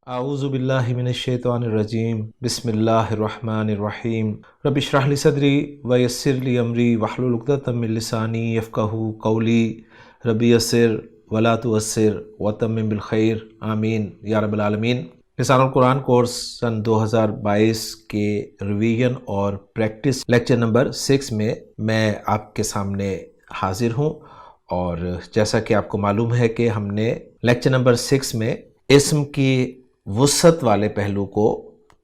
اعوذ باللہ من الشیطان الرجیم بسم اللہ الرحمن الرحیم رب اشرح لی صدری ویسر لی امری واحلل عقدۃ من لسانی یفقہوا قولی رب یسر ولا تعسر وتمم بالخیر آمین یا رب العالمین۔ لسان القرآن کورس سن 2022 کے ریویژن اور پریکٹس لیکچر نمبر 6 میں آپ کے سامنے حاضر ہوں، اور جیسا کہ آپ کو معلوم ہے کہ ہم نے لیکچر نمبر 6 میں اسم کی وسعت والے پہلو کو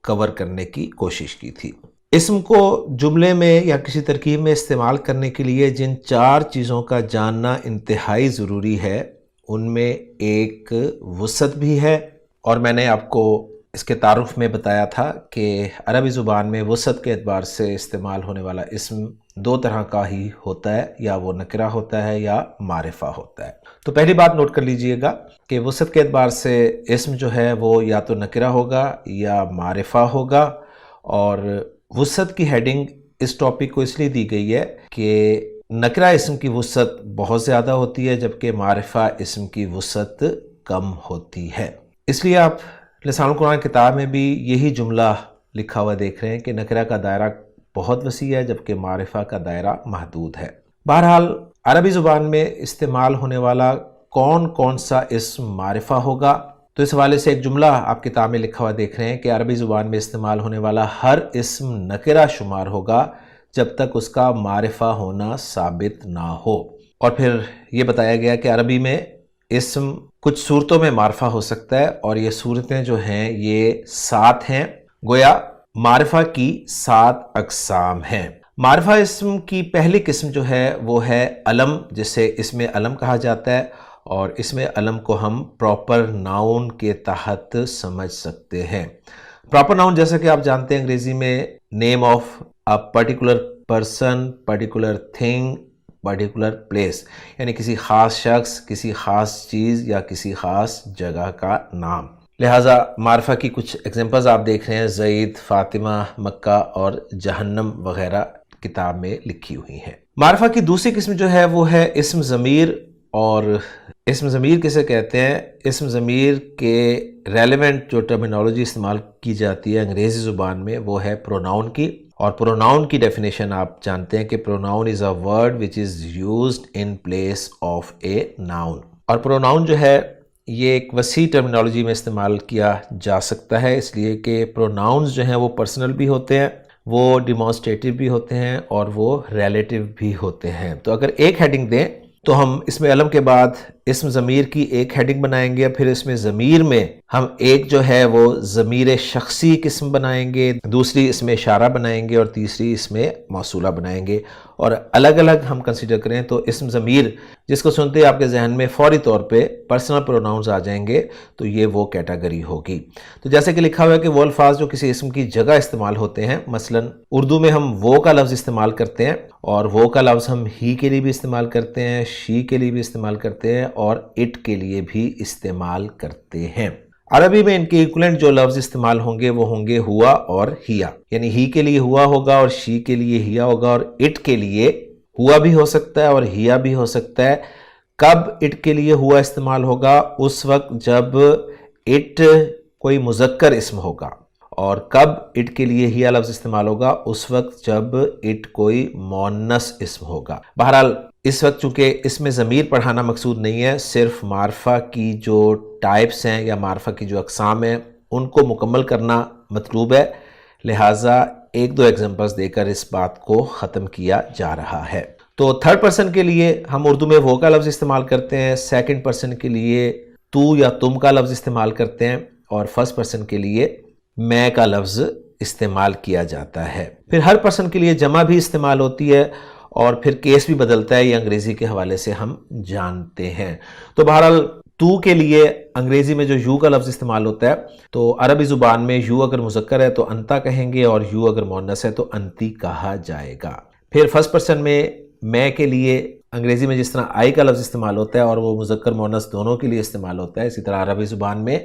کور کرنے کی کوشش کی تھی۔ اسم کو جملے میں یا کسی ترکیب میں استعمال کرنے کے لیے جن 4 چیزوں کا جاننا انتہائی ضروری ہے، ان میں ایک وسعت بھی ہے، اور میں نے آپ کو اس کے تعارف میں بتایا تھا کہ عربی زبان میں وسعت کے اعتبار سے استعمال ہونے والا اسم 2 طرح کا ہی ہوتا ہے، یا وہ نکرہ ہوتا ہے یا معرفہ ہوتا ہے۔ تو پہلی بات نوٹ کر لیجئے گا کہ وسعت کے اعتبار سے اسم جو ہے وہ یا تو نکرہ ہوگا یا معرفہ ہوگا، اور وسعت کی ہیڈنگ اس ٹاپک کو اس لیے دی گئی ہے کہ نکرہ اسم کی وسعت بہت زیادہ ہوتی ہے، جبکہ معرفہ اسم کی وسعت کم ہوتی ہے۔ اس لیے آپ لسان القرآن کتاب میں بھی یہی جملہ لکھا ہوا دیکھ رہے ہیں کہ نکرہ کا دائرہ بہت وسیع ہے، جبکہ معرفہ کا دائرہ محدود ہے۔ بہرحال عربی زبان میں استعمال ہونے والا کون سا اسم معرفہ ہوگا، تو اس حوالے سے ایک جملہ آپ کتاب میں لکھا ہوا دیکھ رہے ہیں کہ عربی زبان میں استعمال ہونے والا ہر اسم نکرہ شمار ہوگا جب تک اس کا معرفہ ہونا ثابت نہ ہو۔ اور پھر یہ بتایا گیا کہ عربی میں اسم کچھ صورتوں میں معرفہ ہو سکتا ہے، اور یہ صورتیں جو ہیں یہ 7 ہیں، گویا معرفہ کی 7 اقسام ہیں۔ معرفہ اسم کی پہلی قسم جو ہے وہ ہے علم، جسے اسم علم کہا جاتا ہے، اور اسم علم کو ہم پراپر ناؤن کے تحت سمجھ سکتے ہیں۔ پراپر ناؤن جیسا کہ آپ جانتے ہیں انگریزی میں name of a particular person, particular thing, particular place، یعنی کسی خاص شخص، کسی خاص چیز یا کسی خاص جگہ کا نام۔ لہٰذا معرفہ کی کچھ ایگزامپلز آپ دیکھ رہے ہیں، زید، فاطمہ، مکہ اور جہنم وغیرہ کتاب میں لکھی ہوئی ہیں۔ معرفہ کی دوسری قسم جو ہے وہ ہے اسم ضمیر، اور اسم ضمیر کسے کہتے ہیں؟ اسم ضمیر کے ریلیونٹ جو ٹرمینالوجی استعمال کی جاتی ہے انگریزی زبان میں وہ ہے پروناؤن کی، اور پروناؤن کی ڈیفینیشن آپ جانتے ہیں کہ pronoun is a word which is used in place of a noun, اور پروناؤن جو ہے یہ ایک وسیع ٹرمینالوجی میں استعمال کیا جا سکتا ہے، اس لیے کہ پروناؤنز جو ہیں وہ پرسنل بھی ہوتے ہیں، وہ ڈیمانسٹریٹو بھی ہوتے ہیں، اور وہ ریلیٹیو بھی ہوتے ہیں۔ تو اگر ایک ہیڈنگ دیں تو ہم اسم علم کے بعد اسم ضمیر کی ایک ہیڈنگ بنائیں گے، پھر اسم ضمیر میں ہم ایک جو ہے وہ ضمیر شخصی قسم بنائیں گے، دوسری اسم اشارہ بنائیں گے، اور تیسری اسم موصولہ بنائیں گے، اور الگ الگ ہم کنسیڈر کریں تو اسم ضمیر جس کو سنتے ہی آپ کے ذہن میں فوری طور پہ پرسنل پروناؤنز آ جائیں گے، تو یہ وہ کیٹیگری ہوگی۔ تو جیسے کہ لکھا ہوا ہے کہ وہ الفاظ جو کسی اسم کی جگہ استعمال ہوتے ہیں، مثلا اردو میں ہم وہ کا لفظ استعمال کرتے ہیں، اور وہ کا لفظ ہم ہی کے لیے بھی استعمال کرتے ہیں، شی کے لیے بھی استعمال کرتے ہیں، اور اٹ کے لیے بھی استعمال کرتے ہیں۔ عربی میں ان کے ایکولنٹ جو لفظ استعمال ہوں گے وہ ہوں گے ہوا اور ہیا، یعنی ہی کے لیے ہوا ہوگا اور شی کے لیے ہیا ہوگا، اور اٹ کے لیے ہوا بھی ہو سکتا ہے اور ہیا بھی ہو سکتا ہے۔ کب اٹ کے لیے ہوا استعمال ہوگا؟ اس وقت جب اٹ کوئی مذکر اسم ہوگا، اور کب اٹ کے لیے ہیا لفظ استعمال ہوگا؟ اس وقت جب اٹ کوئی مؤنث اسم ہوگا۔ بہرحال اس وقت چونکہ اسم ضمیر پڑھانا مقصود نہیں ہے، صرف معرفہ کی جو ٹائپس ہیں یا معرفہ کی جو اقسام ہیں ان کو مکمل کرنا مطلوب ہے، لہٰذا ایک دو ایگزامپلز دے کر اس بات کو ختم کیا جا رہا ہے۔ تو تھرڈ پرسن کے لیے ہم اردو میں وہ کا لفظ استعمال کرتے ہیں، سیکنڈ پرسن کے لیے تو یا تم کا لفظ استعمال کرتے ہیں، اور فرسٹ پرسن کے لیے میں کا لفظ استعمال کیا جاتا ہے۔ پھر ہر پرسن کے لیے جمع بھی استعمال ہوتی ہے، اور پھر کیس بھی بدلتا ہے، یہ انگریزی کے حوالے سے ہم جانتے ہیں۔ تو بہرحال تو کے لیے انگریزی میں جو یو کا لفظ استعمال ہوتا ہے، تو عربی زبان میں یو اگر مذکر ہے تو انتا کہیں گے، اور یو اگر مؤنث ہے تو انتی کہا جائے گا۔ پھر فرسٹ پرسن میں کے لیے انگریزی میں جس طرح آئی کا لفظ استعمال ہوتا ہے اور وہ مذکر مؤنث دونوں کے لیے استعمال ہوتا ہے، اسی طرح عربی زبان میں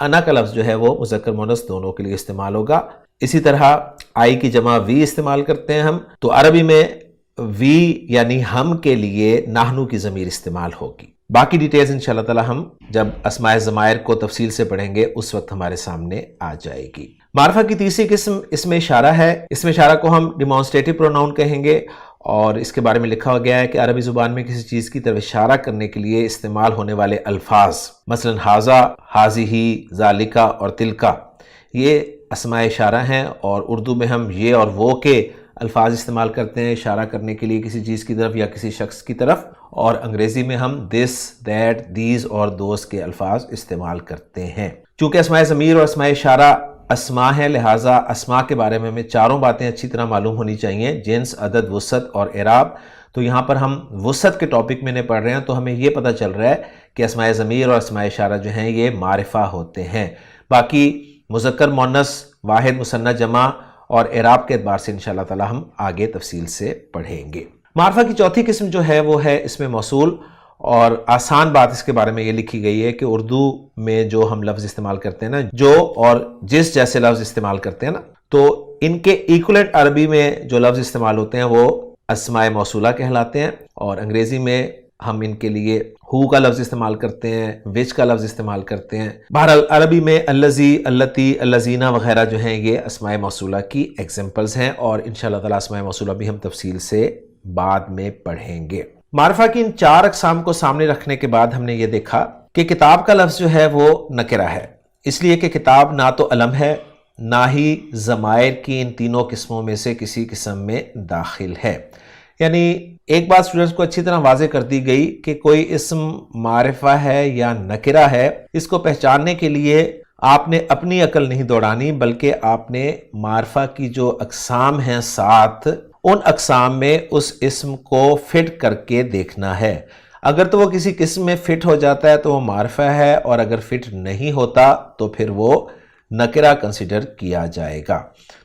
انا کا لفظ جو ہے وہ مذکر مؤنث دونوں کے لیے استعمال ہوگا۔ اسی طرح آئی کی جمع وی استعمال کرتے ہیں ہم، تو عربی میں وی یعنی ہم کے لیے نحنو کی ضمیر استعمال ہوگی۔ باقی ڈیٹیلز انشاءاللہ تعالی ہم جب اسماء ضمائر کو تفصیل سے پڑھیں گے اس وقت ہمارے سامنے آ جائے گی۔ معرفہ کی تیسری قسم اسم اشارہ ہے۔ اسم اشارہ کو ہم ڈیمانسٹریٹو پروناؤن کہیں گے، اور اس کے بارے میں لکھا گیا ہے کہ عربی زبان میں کسی چیز کی طرف اشارہ کرنے کے لیے استعمال ہونے والے الفاظ، مثلا ھذا، ھذہ، ذالکا اور تلکا، یہ اسماء اشارہ ہیں، اور اردو میں ہم یہ اور وہ کے الفاظ استعمال کرتے ہیں اشارہ کرنے کے لیے کسی چیز کی طرف یا کسی شخص کی طرف، اور انگریزی میں ہم دس، دیٹ، دیز اور دوز کے الفاظ استعمال کرتے ہیں۔ چونکہ اسماء ضمیر اور اسماء اشارہ اسماء ہیں، لہٰذا اسماء کے بارے میں ہمیں چاروں باتیں اچھی طرح معلوم ہونی چاہیے، جنس، عدد، وسعت اور اعراب۔ تو یہاں پر ہم وسعت کے ٹاپک میں نے پڑھ رہے ہیں، تو ہمیں یہ پتہ چل رہا ہے کہ اسماء ضمیر اور اسماء اشارہ جو ہیں یہ معرفہ ہوتے ہیں۔ باقی مذکر، مؤنث، واحد، مثنیٰ، جمع اور اعراب کے اعتبار سے انشاءاللہ تعالی ہم آگے تفصیل سے پڑھیں گے۔ معرفہ کی چوتھی قسم جو ہے وہ ہے اسم موصول، اور آسان بات اس کے بارے میں یہ لکھی گئی ہے کہ اردو میں جو ہم لفظ استعمال کرتے ہیں نا، جو اور جس جیسے لفظ استعمال کرتے ہیں نا، تو ان کے ایکولنٹ عربی میں جو لفظ استعمال ہوتے ہیں وہ اسماء موصولہ کہلاتے ہیں، اور انگریزی میں ہم ان کے لیے ہو کا لفظ استعمال کرتے ہیں، وچ کا لفظ استعمال کرتے ہیں۔ بہرحال عربی میں الذی، اللتی، اللذین وغیرہ جو ہیں یہ اسماء موصولہ کی ایگزامپلز ہیں، اور انشاءاللہ تعالی اسماء موصولہ بھی ہم تفصیل سے بعد میں پڑھیں گے۔ معرفہ کی ان چار اقسام کو سامنے رکھنے کے بعد ہم نے یہ دیکھا کہ کتاب کا لفظ جو ہے وہ نکرہ ہے، اس لیے کہ کتاب نہ تو علم ہے نہ ہی ضمائر کی ان تینوں قسموں میں سے کسی قسم میں داخل ہے۔ یعنی ایک بات اسٹوڈنٹس کو اچھی طرح واضح کر دی گئی کہ کوئی اسم معرفہ ہے یا نکرہ ہے، اس کو پہچاننے کے لیے آپ نے اپنی عقل نہیں دوڑانی، بلکہ آپ نے معرفہ کی جو اقسام ہیں 7، ان اقسام میں اس اسم کو فٹ کر کے دیکھنا ہے۔ اگر تو وہ کسی قسم میں فٹ ہو جاتا ہے تو وہ معرفہ ہے، اور اگر فٹ نہیں ہوتا تو پھر وہ نکرہ کنسیڈر کیا جائے گا۔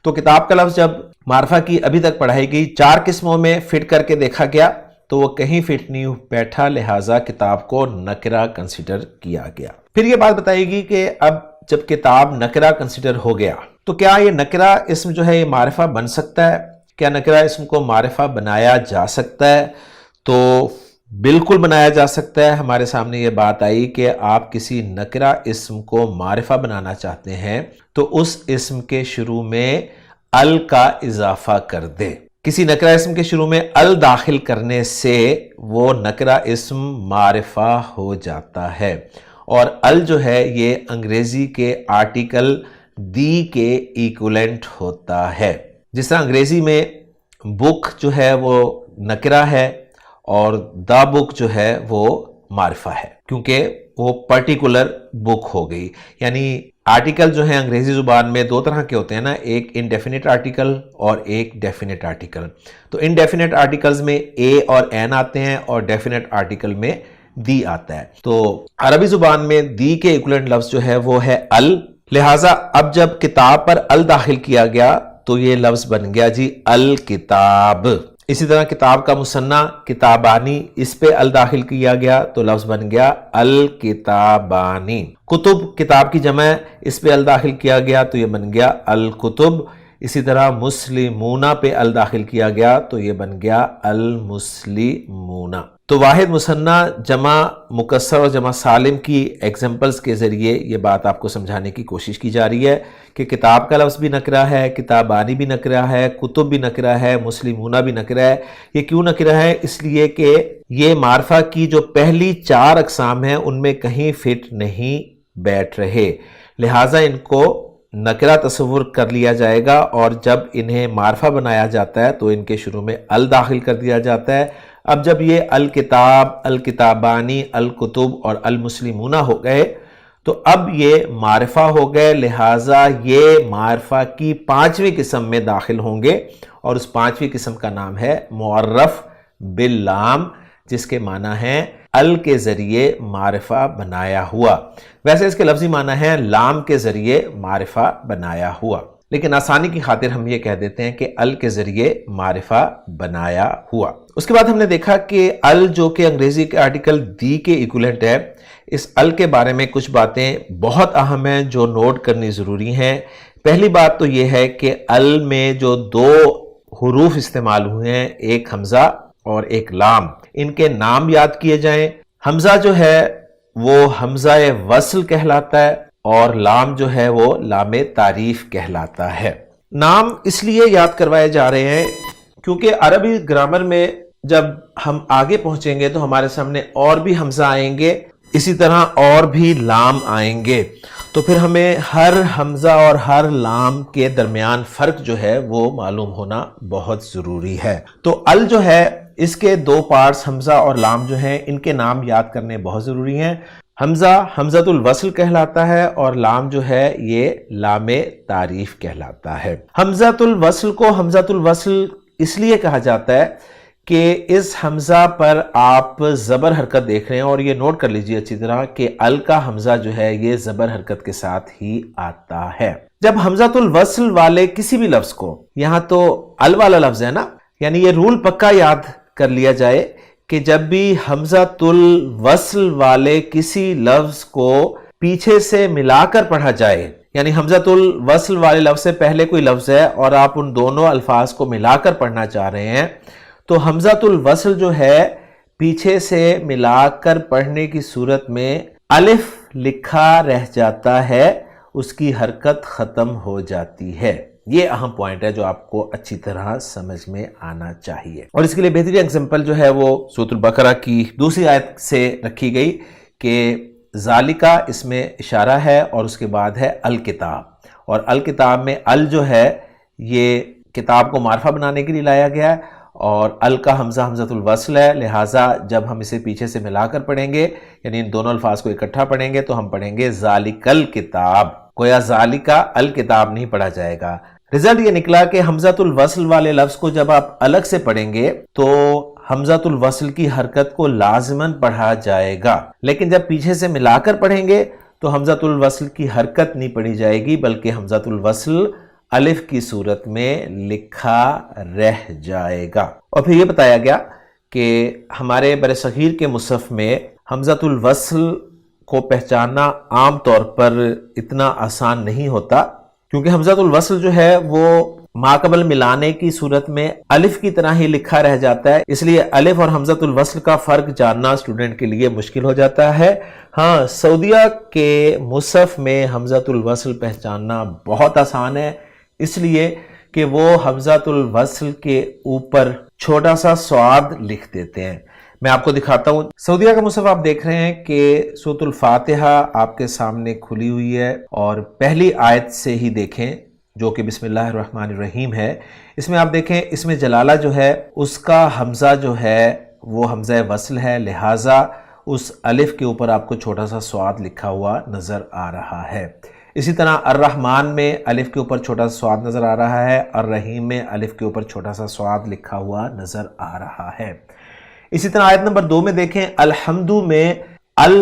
تو کتاب کا لفظ جب معرفہ کی ابھی تک پڑھائی گئی 4 قسموں میں فٹ کر کے دیکھا گیا تو وہ کہیں فٹ نہیں بیٹھا، لہٰذا کتاب کو نکرہ کنسیڈر کیا گیا۔ پھر یہ بات بتائی گئی کہ اب جب کتاب نکرہ کنسیڈر ہو گیا تو کیا یہ نکرہ اسم جو ہے یہ معرفہ بن سکتا ہے؟ کیا نکرہ اسم کو معرفہ بنایا جا سکتا ہے؟ تو بالکل بنایا جا سکتا ہے۔ ہمارے سامنے یہ بات آئی کہ آپ کسی نکرہ اسم کو معرفہ بنانا چاہتے ہیں تو اس اسم کے شروع میں ال کا اضافہ کر دیں۔ کسی نکرہ اسم کے شروع میں ال داخل کرنے سے وہ نکرہ اسم معرفہ ہو جاتا ہے، اور ال جو ہے یہ انگریزی کے آرٹیکل دی کے ایکولنٹ ہوتا ہے۔ جس طرح انگریزی میں بک جو ہے وہ نکرہ ہے اور دا بک جو ہے وہ معرفہ ہے، کیونکہ وہ پرٹیکولر بک ہو گئی۔ یعنی آرٹیکل جو ہیں انگریزی زبان میں 2 طرح کے ہوتے ہیں نا، ایک انڈیفینٹ آرٹیکل اور ایک ڈیفینٹ آرٹیکل۔ تو انڈیفینٹ آرٹیکلز میں اے اور این آتے ہیں، اور ڈیفینٹ آرٹیکل میں دی آتا ہے۔ تو عربی زبان میں دی کے ایکولنٹ لفظ جو ہے وہ ہے ال، لہٰذا اب جب کتاب پر ال داخل کیا گیا تو یہ لفظ بن گیا جی الکتاب۔ اسی طرح کتاب کا مثنیٰ کتابانی، اس پہ ال داخل کیا گیا تو لفظ بن گیا الکتابانی۔ کتب کتاب کی جمع، اس پہ ال داخل کیا گیا تو یہ بن گیا الکتب۔ اسی طرح مسلمون پہ ال داخل کیا گیا تو یہ بن گیا المسلمون۔ تو واحد، مثنیٰ، جمع مکسر اور جمع سالم کی ایگزامپلز کے ذریعے یہ بات آپ کو سمجھانے کی کوشش کی جا رہی ہے کہ کتاب کا لفظ بھی نکرہ ہے، کتابانی بھی نکرہ ہے، کتب بھی نکرہ ہے، مسلمون بھی نکرہ ہے۔ یہ کیوں نکرہ ہے؟ اس لیے کہ یہ معرفہ کی جو پہلی 4 اقسام ہیں ان میں کہیں فٹ نہیں بیٹھ رہے، لہٰذا ان کو نکرہ تصور کر لیا جائے گا، اور جب انہیں معرفہ بنایا جاتا ہے تو ان کے شروع میں ال داخل کر دیا جاتا ہے۔ اب جب یہ الکتاب، الکتابانی، الکتب اور المسلمون ہو گئے تو اب یہ معرفہ ہو گئے، لہٰذا یہ معرفہ کی 5ویں قسم میں داخل ہوں گے، اور اس 5ویں قسم کا نام ہے معرف باللام، جس کے معنی ہے ال کے ذریعے معرفہ بنایا ہوا۔ ویسے اس کے لفظی معنی ہے لام کے ذریعے معرفہ بنایا ہوا، لیکن آسانی کی خاطر ہم یہ کہہ دیتے ہیں کہ ال کے ذریعے معرفہ بنایا ہوا۔ اس کے بعد ہم نے دیکھا کہ ال جو کہ انگریزی کے آرٹیکل دی کے ایکولنٹ ہے، اس ال کے بارے میں کچھ باتیں بہت اہم ہیں جو نوٹ کرنی ضروری ہیں۔ پہلی بات تو یہ ہے کہ ال میں جو 2 حروف استعمال ہوئے ہیں، ایک حمزہ اور ایک لام، ان کے نام یاد کیے جائیں۔ حمزہ جو ہے وہ حمزہ وصل کہلاتا ہے اور لام جو ہے وہ لام تعریف کہلاتا ہے۔ نام اس لیے یاد کروائے جا رہے ہیں کیونکہ عربی گرامر میں جب ہم آگے پہنچیں گے تو ہمارے سامنے اور بھی حمزہ آئیں گے، اسی طرح اور بھی لام آئیں گے، تو پھر ہمیں ہر حمزہ اور ہر لام کے درمیان فرق جو ہے وہ معلوم ہونا بہت ضروری ہے۔ تو ال جو ہے اس کے دو پارٹس حمزہ اور لام جو ہیں ان کے نام یاد کرنے بہت ضروری ہیں۔ حمزہ حمزۃ الوصل کہلاتا ہے اور لام جو ہے یہ لام تعریف کہلاتا ہے۔ حمزۃ الوصل کو حمزۃ الوصل اس لیے کہا جاتا ہے کہ اس حمزہ پر آپ زبر حرکت دیکھ رہے ہیں، اور یہ نوٹ کر لیجئے اچھی طرح کہ ال کا حمزہ جو ہے یہ زبر حرکت کے ساتھ ہی آتا ہے۔ جب حمزۃ الوصل والے کسی بھی لفظ کو، یہاں تو ال والا لفظ ہے نا، یعنی یہ رول پکا یاد کر لیا جائے کہ جب بھی حمزۃ الوصل والے کسی لفظ کو پیچھے سے ملا کر پڑھا جائے، یعنی حمزۃ الوصل والے لفظ سے پہلے کوئی لفظ ہے اور آپ ان دونوں الفاظ کو ملا کر پڑھنا چاہ رہے ہیں، تو حمزۃ الوصل جو ہے پیچھے سے ملا کر پڑھنے کی صورت میں الف لکھا رہ جاتا ہے، اس کی حرکت ختم ہو جاتی ہے۔ یہ اہم پوائنٹ ہے جو آپ کو اچھی طرح سمجھ میں آنا چاہیے، اور اس کے لیے بہترین ایگزامپل جو ہے وہ سورۃ البقرہ کی دوسری آیت سے رکھی گئی کہ ذالکہ اس میں اشارہ ہے اور اس کے بعد ہے الکتاب، اور الکتاب میں ال جو ہے یہ کتاب کو معرفہ بنانے کے لیے لایا گیا ہے، اور ال کا حمزہ حمزۃ الوصل ہے، لہٰذا جب ہم اسے پیچھے سے ملا کر پڑھیں گے، یعنی ان دونوں الفاظ کو اکٹھا پڑھیں گے تو ہم پڑھیں گے ذالک الکتاب، گویا ذالکہ الکتاب نہیں پڑھا جائے گا۔ رزلٹ یہ نکلا کہ حمزۃ الوصل والے لفظ کو جب آپ الگ سے پڑھیں گے تو حمزۃ الوصل کی حرکت کو لازماً پڑھا جائے گا، لیکن جب پیچھے سے ملا کر پڑھیں گے تو حمزۃ الوصل کی حرکت نہیں پڑھی جائے گی، بلکہ حمزۃ الوصل الف کی صورت میں لکھا رہ جائے گا۔ اور پھر یہ بتایا گیا کہ ہمارے بر صغیر کے مصحف میں حمزۃ الوصل کو پہچاننا عام طور پر اتنا آسان نہیں ہوتا، کیونکہ حمزۃ الوصل جو ہے وہ ماقبل ملانے کی صورت میں الف کی طرح ہی لکھا رہ جاتا ہے، اس لیے الف اور حمزۃ الوصل کا فرق جاننا اسٹوڈنٹ کے لیے مشکل ہو جاتا ہے۔ ہاں، سعودیہ کے مصحف میں حمزۃ الوصل پہچاننا بہت آسان ہے، اس لیے کہ وہ حمزۃ الوصل کے اوپر چھوٹا سا صاد لکھ دیتے ہیں۔ میں آپ کو دکھاتا ہوں، سعودیہ کا مصحف آپ دیکھ رہے ہیں کہ سورۃ الفاتحہ آپ کے سامنے کھلی ہوئی ہے، اور پہلی آیت سے ہی دیکھیں جو کہ بسم اللہ الرحمن الرحیم ہے، اس میں آپ دیکھیں اس میں جلالہ جو ہے اس کا حمزہ جو ہے وہ حمزہ وصل ہے، لہٰذا اس الف کے اوپر آپ کو چھوٹا سا صاد لکھا ہوا نظر آ رہا ہے۔ اسی طرح الرحمن میں الف کے اوپر چھوٹا سا صاد نظر آ رہا ہے، الرحیم میں الف کے اوپر چھوٹا سا صاد لکھا ہوا نظر آ رہا ہے۔ اسی طرح آیت نمبر 2 میں دیکھیں الحمد میں ال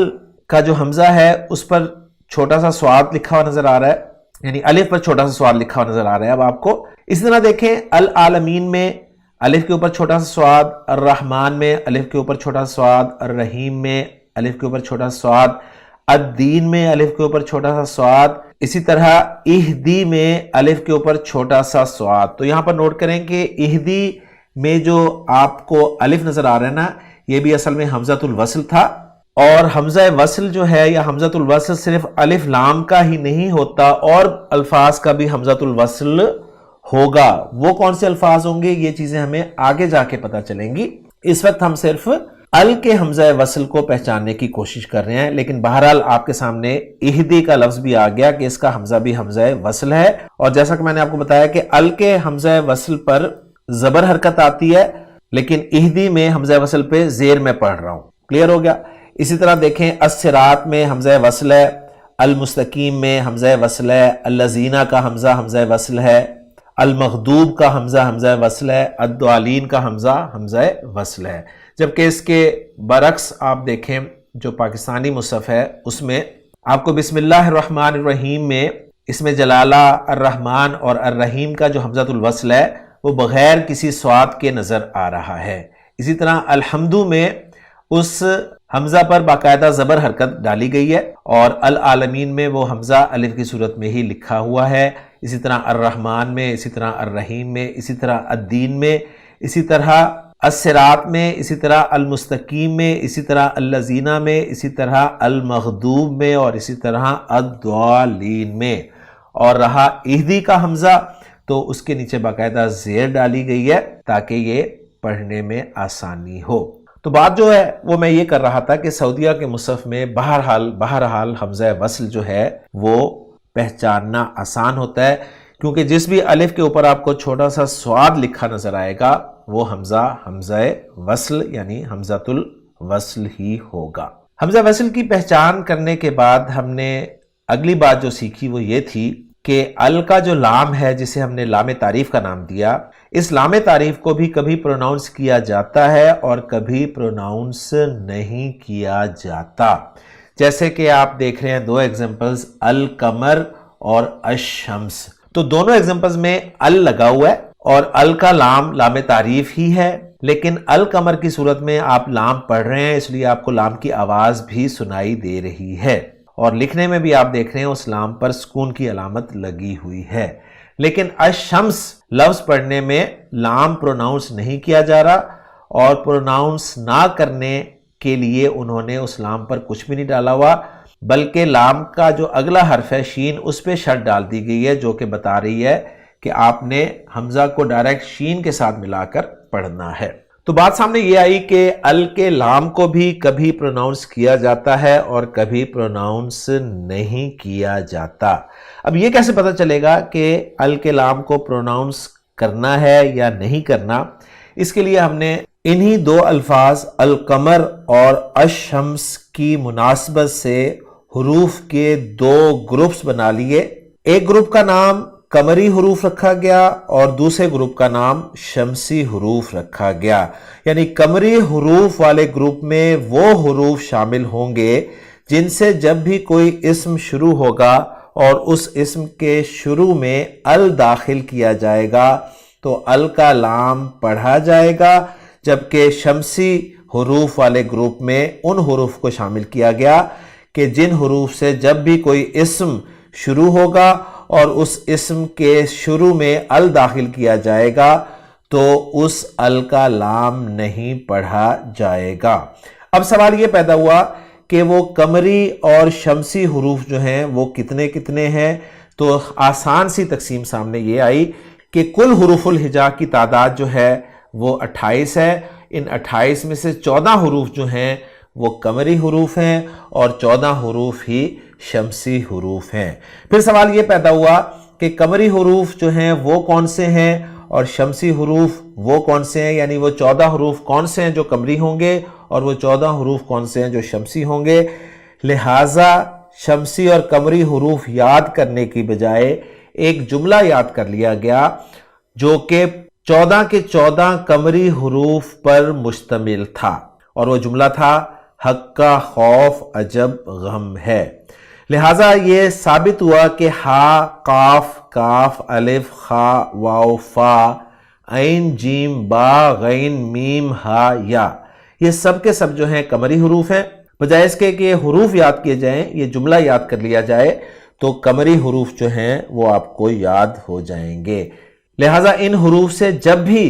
کا جو حمزہ ہے اس پر چھوٹا سا صاد لکھا ہوا نظر آ رہا ہے، یعنی الف پر چھوٹا سا صاد لکھا ہوا نظر آ رہا ہے اب آپ کو۔ اسی طرح دیکھیں العالمین میں الف کے اوپر چھوٹا سا صاد، الرحمن میں الف کے اوپر چھوٹا سا صاد، الرحیم میں الف کے اوپر چھوٹا سا صاد، الدین میں الف کے اوپر چھوٹا سا صاد، اسی طرح اہدی میں الف کے اوپر چھوٹا سا صاد۔ تو یہاں پر نوٹ کریں کہ اہدی میں جو آپ کو الف نظر آ رہا ہے نا، یہ بھی اصل میں حمزۃ الوصل تھا، اور حمزہ وصل جو ہے یا حمزۃ الوصل صرف الف لام کا ہی نہیں ہوتا، اور الفاظ کا بھی حمزۃ الوصل ہوگا۔ وہ کون سے الفاظ ہوں گے یہ چیزیں ہمیں آگے جا کے پتہ چلیں گی، اس وقت ہم صرف ال کے حمزہ وصل کو پہچاننے کی کوشش کر رہے ہیں، لیکن بہرحال آپ کے سامنے اہدی کا لفظ بھی آ گیا کہ اس کا حمزہ بھی حمزہ وصل ہے، اور جیسا کہ میں نے آپ کو بتایا کہ ال کے حمزہ وصل پر زبر حرکت آتی ہے، لیکن اہدی میں حمزہ وصل پہ زیر میں پڑھ رہا ہوں۔ کلیئر ہو گیا؟ اسی طرح دیکھیں الصراط میں حمزہ وصل ہے، المستقیم میں حمزہ وصل ہے، الذین کا حمزہ وصل ہے، المغضوب کا حمزہ وصل ہے، الضالین کا حمزہ وصل ہے۔ جبکہ اس کے برعکس آپ دیکھیں جو پاکستانی مصحف ہے اس میں آپ کو بسم اللہ الرحمن الرحیم میں اس میں جلالہ، الرحمن اور الرحیم کا جو حمزۃ الوصل ہے وہ بغیر کسی صاد کے نظر آ رہا ہے۔ اسی طرح الحمد میں اس حمزہ پر باقاعدہ زبر حرکت ڈالی گئی ہے، اور العالمین میں وہ حمزہ الف کی صورت میں ہی لکھا ہوا ہے، اسی طرح الرحمن میں، اسی طرح الرحیم میں، اسی طرح الدین میں، اسی طرح الصراط میں، اسی طرح المستقیم میں، اسی طرح الذین میں، اسی طرح المغضوب میں، اور اسی طرح الضالین میں۔ اور رہا اہدی کا حمزہ تو اس کے نیچے باقاعدہ زیر ڈالی گئی ہے تاکہ یہ پڑھنے میں آسانی ہو۔ تو بات جو ہے وہ میں یہ کر رہا تھا کہ سعودیہ کے مصحف میں بہرحال حمزہ وصل جو ہے وہ پہچاننا آسان ہوتا ہے، کیونکہ جس بھی الف کے اوپر آپ کو چھوٹا سا صاد لکھا نظر آئے گا وہ حمزہ وصل یعنی حمزۃ الوصل ہی ہوگا۔ حمزہ وصل کی پہچان کرنے کے بعد ہم نے اگلی بات جو سیکھی وہ یہ تھی کہ ال کا جو لام ہے جسے ہم نے لام تعریف کا نام دیا، اس لام تعریف کو بھی کبھی پروناؤنس کیا جاتا ہے اور کبھی پروناؤنس نہیں کیا جاتا۔ جیسے کہ آپ دیکھ رہے ہیں دو ایگزامپلز، القمر اور الشمس، تو دونوں ایگزامپلز میں ال لگا ہوا ہے اور ال کا لام تعریف ہی ہے، لیکن القمر کی صورت میں آپ لام پڑھ رہے ہیں، اس لیے آپ کو لام کی آواز بھی سنائی دے رہی ہے، اور لکھنے میں بھی آپ دیکھ رہے ہیں اس لام پر سکون کی علامت لگی ہوئی ہے۔ لیکن الشمس لفظ پڑھنے میں لام پروناؤنس نہیں کیا جا رہا، اور پروناؤنس نہ کرنے کے لیے انہوں نے اس لام پر کچھ بھی نہیں ڈالا ہوا، بلکہ لام کا جو اگلا حرف ہے شین اس پہ شرط ڈال دی گئی ہے، جو کہ بتا رہی ہے کہ آپ نے حمزہ کو ڈائریکٹ شین کے ساتھ ملا کر پڑھنا ہے۔ تو بات سامنے یہ آئی کہ ال کے لام کو بھی کبھی پروناؤنس کیا جاتا ہے اور کبھی پروناؤنس نہیں کیا جاتا۔ اب یہ کیسے پتہ چلے گا کہ ال کے لام کو پروناؤنس کرنا ہے یا نہیں کرنا؟ اس کے لیے ہم نے انہی دو الفاظ القمر اور الشمس کی مناسبت سے حروف کے دو گروپس بنا لیے۔ ایک گروپ کا نام قمری حروف رکھا گیا اور دوسرے گروپ کا نام شمسی حروف رکھا گیا، یعنی قمری حروف والے گروپ میں وہ حروف شامل ہوں گے جن سے جب بھی کوئی اسم شروع ہوگا اور اس اسم کے شروع میں ال داخل کیا جائے گا تو ال کا لام پڑھا جائے گا، جبکہ شمسی حروف والے گروپ میں ان حروف کو شامل کیا گیا کہ جن حروف سے جب بھی کوئی اسم شروع ہوگا اور اس اسم کے شروع میں ال داخل کیا جائے گا تو اس ال کا لام نہیں پڑھا جائے گا۔ اب سوال یہ پیدا ہوا کہ وہ قمری اور شمسی حروف جو ہیں وہ کتنے کتنے ہیں؟ تو آسان سی تقسیم سامنے یہ آئی کہ کل حروف الہجا کی تعداد جو ہے وہ 28 ہے۔ ان 28 میں سے 14 حروف جو ہیں وہ قمری حروف ہیں اور 14 حروف ہی شمسی حروف ہیں۔ پھر سوال یہ پیدا ہوا کہ قمری حروف جو ہیں وہ کون سے ہیں اور شمسی حروف وہ کون سے ہیں، یعنی وہ 14 حروف کون سے ہیں جو قمری ہوں گے اور وہ 14 حروف کون سے ہیں جو شمسی ہوں گے۔ لہٰذا شمسی اور قمری حروف یاد کرنے کی بجائے ایک جملہ یاد کر لیا گیا جو کہ 14 کے 14 قمری حروف پر مشتمل تھا، اور وہ جملہ تھا حق کا خوف عجب غم ہے۔ لہٰذا یہ ثابت ہوا کہ ہا، قاف، کاف، الف، خا، واو، فا، عین، جیم، با، غین، میم، ہا، یا، یہ سب کے سب جو ہیں قمری حروف ہیں۔ بجائے اس کے کہ یہ حروف یاد کیے جائیں، یہ جملہ یاد کر لیا جائے تو قمری حروف جو ہیں وہ آپ کو یاد ہو جائیں گے۔ لہٰذا ان حروف سے جب بھی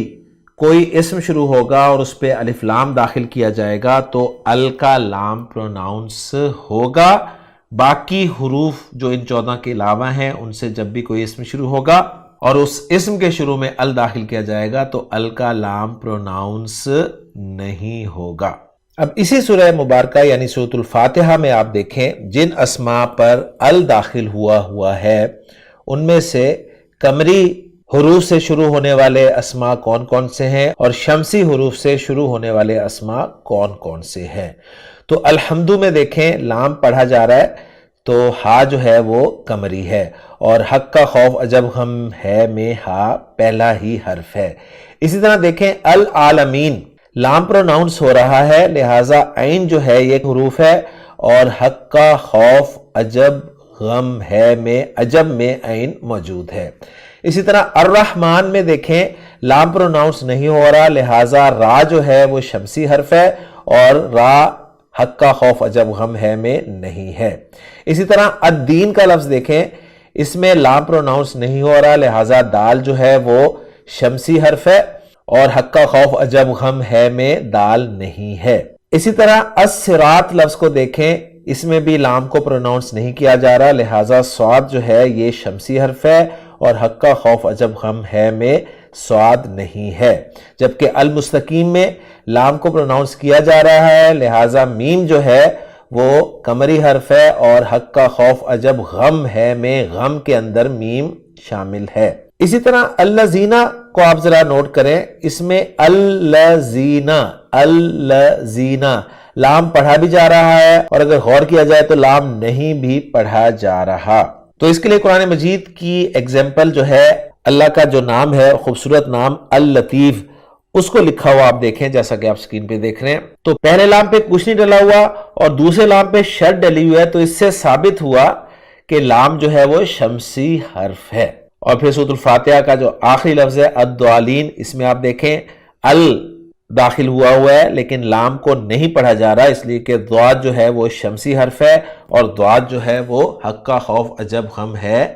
کوئی اسم شروع ہوگا اور اس پہ الف لام داخل کیا جائے گا تو ال کا لام پروناؤنس ہوگا۔ باقی حروف جو ان 14 کے علاوہ ہیں ان سے جب بھی کوئی اسم شروع ہوگا اور اس اسم کے شروع میں ال داخل کیا جائے گا تو ال کا لام پروناؤنس نہیں ہوگا۔ اب اسی سورہ مبارکہ یعنی سورۃ الفاتحہ میں آپ دیکھیں جن اسماء پر ال داخل ہوا ہے ان میں سے قمری حروف سے شروع ہونے والے اسماء کون کون سے ہیں اور شمسی حروف سے شروع ہونے والے اسماء کون کون سے ہیں۔ تو الحمد میں دیکھیں لام پڑھا جا رہا ہے تو ہا جو ہے وہ قمری ہے، اور حق کا خوف عجب غم ہے میں ہا پہلا ہی حرف ہے۔ اسی طرح دیکھیں العالمین لام پروناؤنس ہو رہا ہے، لہٰذا عین جو ہے یہ حروف ہے، اور حق کا خوف عجب غم ہے میں عجب میں عین موجود ہے۔ اسی طرح الرحمن میں دیکھیں لام پروناؤنس نہیں ہو رہا، لہٰذا را جو ہے وہ شمسی حرف ہے اور را حق کا خوف عجب غم ہے میں نہیں ہے۔ اسی طرح الدین کا لفظ دیکھیں اس میں لام پروناؤنس نہیں ہو رہا، لہٰذا دال جو ہے وہ شمسی حرف ہے، اور حق کا خوف عجب غم ہے میں دال نہیں ہے۔ اسی طرح الصراط لفظ کو دیکھیں، اس میں بھی لام کو پروناؤنس نہیں کیا جا رہا، لہٰذا صاد جو ہے یہ شمسی حرف ہے، اور حق کا خوف عجب غم ہے میں صاد نہیں ہے۔ جبکہ المستقیم میں لام کو پروناؤنس کیا جا رہا ہے، لہٰذا میم جو ہے وہ قمری حرف ہے، اور حق کا خوف عجب غم ہے میں غم کے اندر میم شامل ہے۔ اسی طرح الذین کو آپ ذرا نوٹ کریں، اس میں الذین لام پڑھا بھی جا رہا ہے، اور اگر غور کیا جائے تو لام نہیں بھی پڑھا جا رہا۔ تو اس کے لیے قرآن مجید کی ایگزامپل جو ہے، اللہ کا جو نام ہے خوبصورت نام اللطیف، اس کو لکھا ہوا آپ دیکھیں، جیسا کہ آپ سکرین پہ دیکھ رہے ہیں۔ تو پہلے لام پہ کچھ نہیں ڈلا ہوا اور دوسرے لام پہ شد ڈلی ہوئی ہے، تو اس سے ثابت ہوا کہ لام جو ہے وہ شمسی حرف ہے۔ اور پھر سورۃ الفاتحہ کا جو آخری لفظ ہے الضالین، اس میں آپ دیکھیں ال داخل ہوا ہے، لیکن لام کو نہیں پڑھا جا رہا، اس لیے کہ ضاد جو ہے وہ شمسی حرف ہے، اور ضاد جو ہے وہ حق کا خوف عجب غم ہے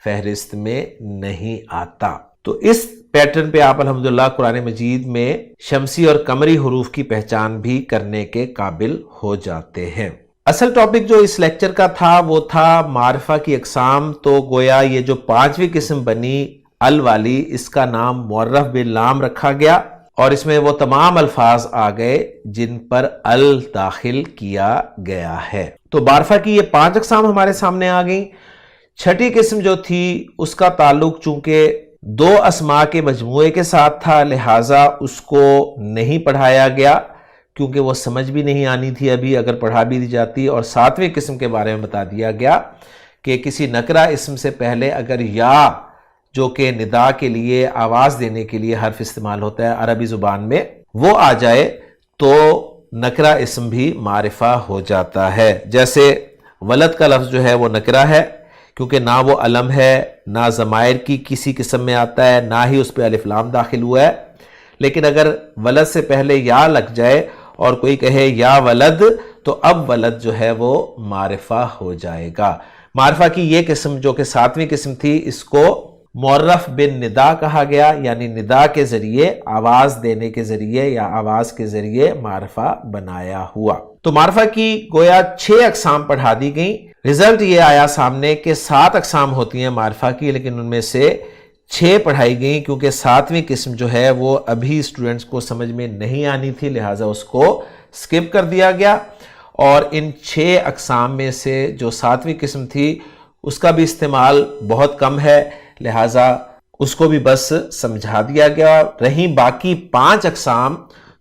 فہرست میں نہیں آتا۔ تو اس پیٹرن پہ آپ الحمدللہ قرآن مجید میں شمسی اور قمری حروف کی پہچان بھی کرنے کے قابل ہو جاتے ہیں۔ اصل ٹاپک جو اس لیکچر کا تھا وہ تھا معرفہ کی اقسام۔ تو گویا یہ جو پانچویں قسم بنی ال والی، اس کا نام معرف باللام رکھا گیا، اور اس میں وہ تمام الفاظ آ گئے جن پر ال داخل کیا گیا ہے۔ تو معرفہ کی یہ 5 اقسام ہمارے سامنے آ گئیں۔ چھٹی قسم جو تھی اس کا تعلق چونکہ 2 اسماء کے مجموعے کے ساتھ تھا، لہٰذا اس کو نہیں پڑھایا گیا، کیونکہ وہ سمجھ بھی نہیں آنی تھی ابھی اگر پڑھا بھی دی جاتی۔ اور 7ویں قسم کے بارے میں بتا دیا گیا کہ کسی نکرہ اسم سے پہلے اگر یا جو کہ ندا کے لیے آواز دینے کے لیے حرف استعمال ہوتا ہے عربی زبان میں، وہ آ جائے تو نکرہ اسم بھی معرفہ ہو جاتا ہے۔ جیسے ولد کا لفظ جو ہے وہ نکرہ ہے، کیونکہ نہ وہ علم ہے، نہ ضمائر کی کسی قسم میں آتا ہے، نہ ہی اس پہ الف لام داخل ہوا ہے۔ لیکن اگر ولد سے پہلے یا لگ جائے اور کوئی کہے یا ولد، تو اب ولد جو ہے وہ معرفہ ہو جائے گا۔ معرفہ کی یہ قسم جو کہ 7ویں قسم تھی، اس کو معرف بن ندا کہا گیا، یعنی ندا کے ذریعے، آواز دینے کے ذریعے یا آواز کے ذریعے معرفہ بنایا ہوا۔ تو معرفہ کی گویا 6 اقسام پڑھا دی گئیں۔ رزلٹ یہ آیا سامنے کہ 7 اقسام ہوتی ہیں معرفہ کی، لیکن ان میں سے 6 پڑھائی گئیں، کیونکہ 7ویں قسم جو ہے وہ ابھی اسٹوڈنٹس کو سمجھ میں نہیں آنی تھی، لہٰذا اس کو سکپ کر دیا گیا۔ اور ان 6 اقسام میں سے جو 7ویں قسم تھی اس کا بھی استعمال بہت کم ہے، لہٰذا اس کو بھی بس سمجھا دیا گیا۔ رہیں باقی 5 اقسام،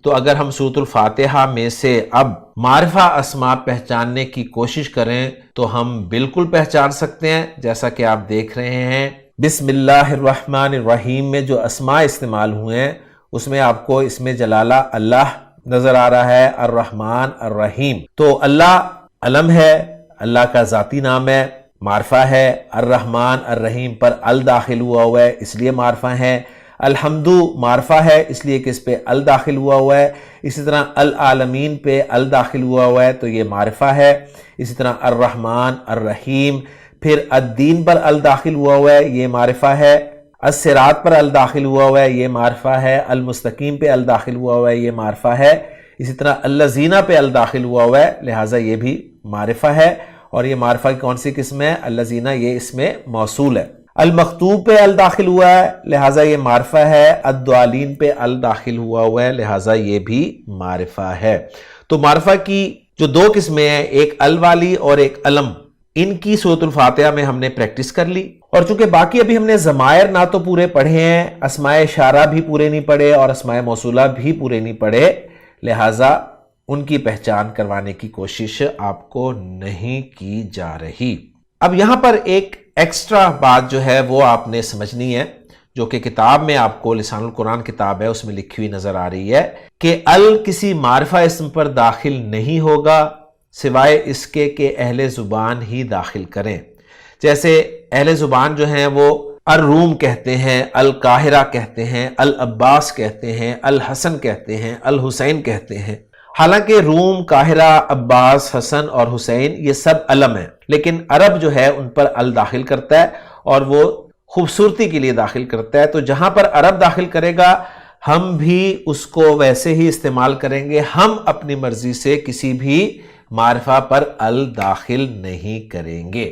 تو اگر ہم سورۃ الفاتحہ میں سے اب معرفہ اسماء پہچاننے کی کوشش کریں تو ہم بالکل پہچان سکتے ہیں، جیسا کہ آپ دیکھ رہے ہیں بسم اللہ الرحمن الرحیم میں جو اسماء استعمال ہوئے ہیں اس میں آپ کو اسم جلالہ اللہ نظر آ رہا ہے، الرحمن الرحیم۔ تو اللہ علم ہے، اللہ کا ذاتی نام ہے، معرفہ ہے۔ الرحمن الرحیم پر ال داخل ہوا ہے، اس لیے معرفہ ہے۔ الحمد معرفہ ہے، اس لیے کہ اس پہ ال داخل ہوا ہے۔ اسی طرح العالمین پہ ال داخل ہوا ہے تو یہ معرفہ ہے۔ اسی طرح الرحمن الرحیم، پھر الدین پر ال داخل ہوا ہے، یہ معرفہ ہے۔ الصراط پر ال داخل ہوا ہے، یہ معرفہ ہے۔ المستقیم پہ ال داخل ہوا ہے، یہ معرفہ ہے۔ اسی طرح الذین پہ ال داخل ہوا ہے، لہٰذا یہ بھی معرفہ ہے۔ اور یہ معرفہ کی کون سی قسم ہے؟ الذین، یہ اس میں موصول ہے۔ المکتوب پہ ال داخل ہوا ہے، لہٰذا یہ معرفہ ہے۔ الضالین پہ ال داخل ہوا ہے، لہٰذا یہ بھی معرفہ ہے۔ تو معرفہ کی جو 2 قسمیں ہیں، ایک ال والی اور ایک علم، ان کی سورۃ الفاتحہ میں ہم نے پریکٹس کر لی۔ اور چونکہ باقی ابھی ہم نے ضمائر نہ تو پورے پڑھے ہیں، اسماء اشارہ بھی پورے نہیں پڑھے اور اسماء موصولہ بھی پورے نہیں پڑھے، لہٰذا ان کی پہچان کروانے کی کوشش آپ کو نہیں کی جا رہی۔ اب یہاں پر ایک ایکسٹرا بات جو ہے وہ آپ نے سمجھنی ہے، جو کہ کتاب میں آپ کو لسان القرآن کتاب ہے اس میں لکھی ہوئی نظر آ رہی ہے کہ ال کسی معرفہ اسم پر داخل نہیں ہوگا سوائے اس کے کہ اہل زبان ہی داخل کریں۔ جیسے اہل زبان جو ہیں وہ الروم کہتے ہیں، القاہرہ کہتے ہیں، العباس کہتے ہیں، الحسن کہتے ہیں، الحسین کہتے ہیں۔ حالانکہ روم، قاہرہ، عباس، حسن اور حسین یہ سب علم ہیں، لیکن عرب جو ہے ان پر ال داخل کرتا ہے اور وہ خوبصورتی کے لیے داخل کرتا ہے۔ تو جہاں پر عرب داخل کرے گا ہم بھی اس کو ویسے ہی استعمال کریں گے، ہم اپنی مرضی سے کسی بھی معرفہ پر ال داخل نہیں کریں گے۔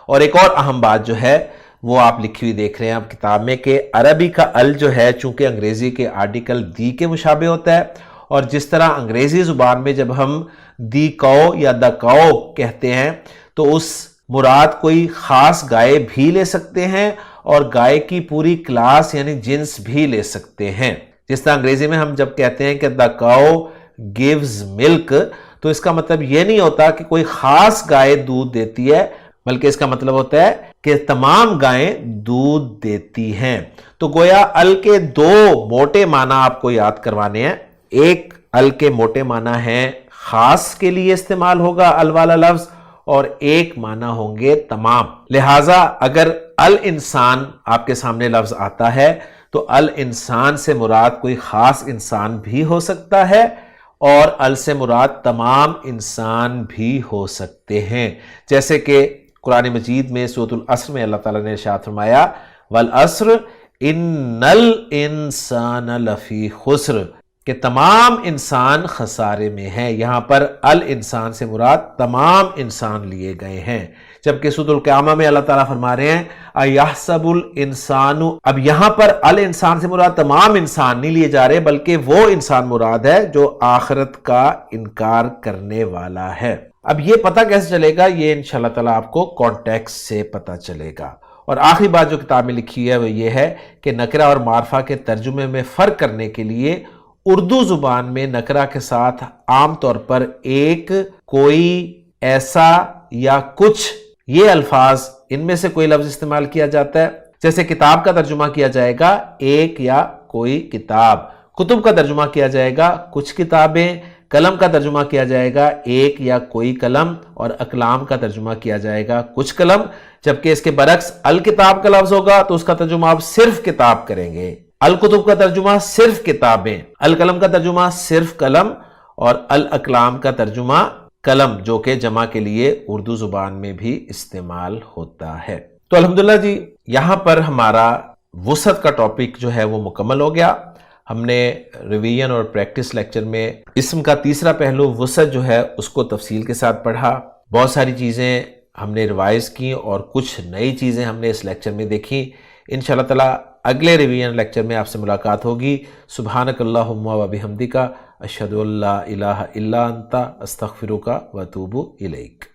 اور ایک اور اہم بات جو ہے وہ آپ لکھی ہوئی دیکھ رہے ہیں آپ کتاب میں کہ عربی کا ال جو ہے چونکہ انگریزی کے آرٹیکل دی کے مشابہ ہوتا ہے، اور جس طرح انگریزی زبان میں جب ہم دی کو یا دا کو کہتے ہیں تو اس مراد کوئی خاص گائے بھی لے سکتے ہیں اور گائے کی پوری کلاس یعنی جنس بھی لے سکتے ہیں۔ جس طرح انگریزی میں ہم جب کہتے ہیں کہ دا کو gives milk تو اس کا مطلب یہ نہیں ہوتا کہ کوئی خاص گائے دودھ دیتی ہے، بلکہ اس کا مطلب ہوتا ہے کہ تمام گائیں دودھ دیتی ہیں۔ تو گویا ال کے دو موٹے معنی آپ کو یاد کروانے ہیں۔ ایک ال کے موٹے معنی ہیں خاص کے لیے استعمال ہوگا ال والا لفظ، اور ایک معنی ہوں گے تمام۔ لہٰذا اگر ال انسان آپ کے سامنے لفظ آتا ہے تو ال انسان سے مراد کوئی خاص انسان بھی ہو سکتا ہے، اور ال سے مراد تمام انسان بھی ہو سکتے ہیں، جیسے کہ قرآن مجید میں سورۃ العصر میں اللہ تعالیٰ نے ارشاد فرمایا والعصر ان الانسان لفی خسر، کہ تمام انسان خسارے میں ہیں۔ یہاں پر ال انسان سے مراد تمام انسان لیے گئے ہیں، جبکہ سورۃ القیامہ میں اللہ تعالیٰ فرما رہے ہیں اَيَحْسَبُ الْإِنسَانُ، اب یہاں پر ال انسان سے مراد تمام انسان نہیں لیے جا رہے بلکہ وہ انسان مراد ہے جو آخرت کا انکار کرنے والا ہے۔ اب یہ پتہ کیسے چلے گا؟ یہ انشاءاللہ تعالیٰ آپ کو کانٹیکسٹ سے پتہ چلے گا۔ اور آخری بات جو کتاب میں لکھی ہے وہ یہ ہے کہ نکرہ اور معرفہ کے ترجمے میں فرق کرنے کے لیے اردو زبان میں نکرہ کے ساتھ عام طور پر ایک، کوئی، ایسا یا کچھ، یہ الفاظ ان میں سے کوئی لفظ استعمال کیا جاتا ہے۔ جیسے کتاب کا ترجمہ کیا جائے گا ایک یا کوئی کتاب، کتب کا ترجمہ کیا جائے گا کچھ کتابیں، قلم کا ترجمہ کیا جائے گا ایک یا کوئی قلم، اور اقلام کا ترجمہ کیا جائے گا کچھ قلم۔ جبکہ اس کے برعکس الکتاب کا لفظ ہوگا تو اس کا ترجمہ آپ صرف کتاب کریں گے، الکتب کا ترجمہ صرف کتابیں، القلم کا ترجمہ صرف قلم، اور الاقلام کا ترجمہ قلم، جو کہ جمع کے لیے اردو زبان میں بھی استعمال ہوتا ہے۔ تو الحمدللہ جی یہاں پر ہمارا وسعت کا ٹاپک جو ہے وہ مکمل ہو گیا۔ ہم نے ریویژن اور پریکٹس لیکچر میں اسم کا تیسرا پہلو وسعت جو ہے اس کو تفصیل کے ساتھ پڑھا، بہت ساری چیزیں ہم نے ریوائز کی اور کچھ نئی چیزیں ہم نے اس لیکچر میں دیکھی۔ انشاءاللہ تعالیٰ اگلے ریویژن لیکچر میں آپ سے ملاقات ہوگی۔ سبحانک اللہم و بحمدک، اشہد ان لا الہ الا انت، استغفرک و اتوب الیک۔